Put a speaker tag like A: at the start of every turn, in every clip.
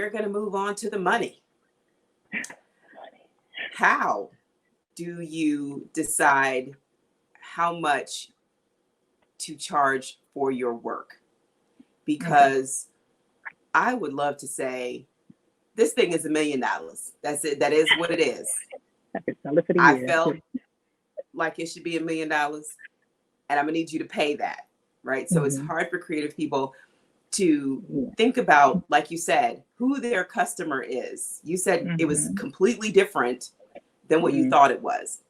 A: we're going to move on to the money. How do you decide how much to charge for your work? Because I would love to say, this thing is $1 million. That's it. That is what it is. I felt like it should be $1 million, and I'm gonna need you to pay that, right? So it's hard for creative people to think about, like you said, who their customer is. You said it was completely different than what you thought it was.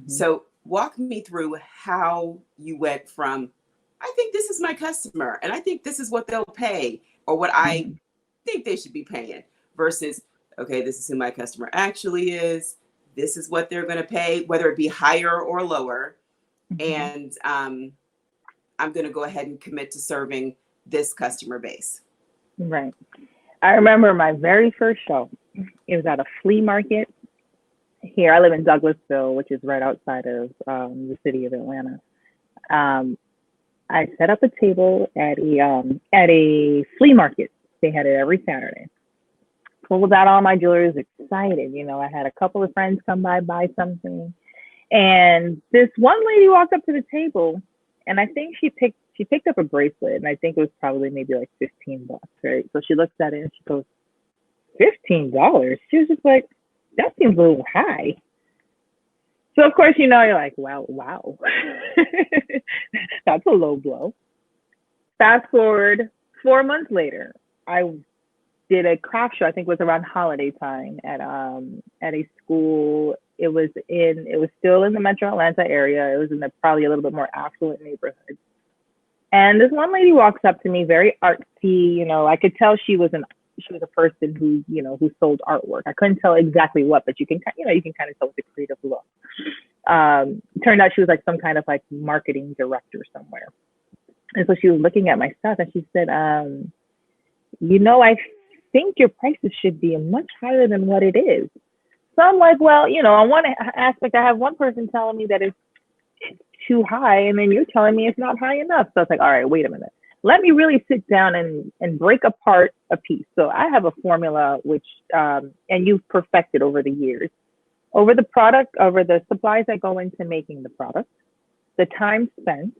A: So walk me through how you went from, I think this is my customer, and I think this is what they'll pay, or what I think they should be paying, versus, okay, this is who my customer actually is. This is what they're going to pay, whether it be higher or lower. And I'm going to go ahead and commit to serving this customer base.
B: Right. I remember my very first show. It was at a flea market here. I live in Douglasville, which is right outside of the city of Atlanta. I set up a table at a flea market. They had it every Saturday. Pulled out all my jewelry, was excited. You know, I had a couple of friends come by, buy something. And this one lady walked up to the table, and I think she picked up a bracelet, and I think it was probably maybe like $15, right? So she looks at it and she goes, $15? She was just like, that seems a little high. So of course, you know, you're like, wow. That's a low blow. Fast forward 4 months later, I did a craft show. I think it was around holiday time at a school. It was still in the Metro Atlanta area. It was in the probably a little bit more affluent neighborhood. And this one lady walks up to me, very artsy. You know, I could tell she was a person who sold artwork. I couldn't tell exactly what, but you can kind of tell with the creative look. Turned out she was like some kind of like marketing director somewhere. And so she was looking at my stuff and she said, I think your prices should be much higher than what it is. So I'm like, well, on one aspect, I have one person telling me that it's too high, and then you're telling me it's not high enough. So it's like, all right, wait a minute. Let me really sit down and break apart a piece. So I have a formula which, and you've perfected over the years, over the supplies that go into making the product, the time spent.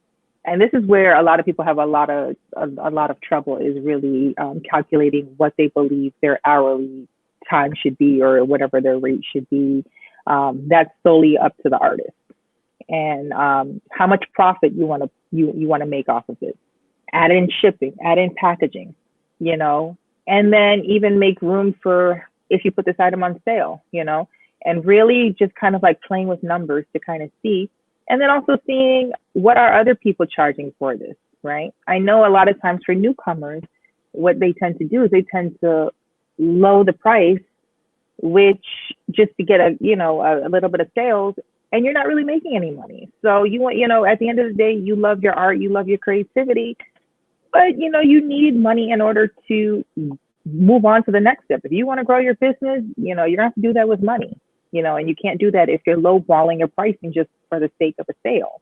B: And this is where a lot of people have a lot of trouble, is really calculating what they believe their hourly time should be, or whatever their rate should be. That's solely up to the artist, and how much profit you want to make off of it. Add in shipping, add in packaging, and then even make room for if you put this item on sale, and really just kind of like playing with numbers to kind of see. And then also seeing what are other people charging for this, right? I know a lot of times for newcomers, what they tend to do is they tend to lower the price, which just to get a little bit of sales, and you're not really making any money. So you want, at the end of the day, you love your art, you love your creativity, but you need money in order to move on to the next step. If you want to grow your business, you're gonna have to do that with money. And you can't do that if you're lowballing your pricing just for the sake of a sale.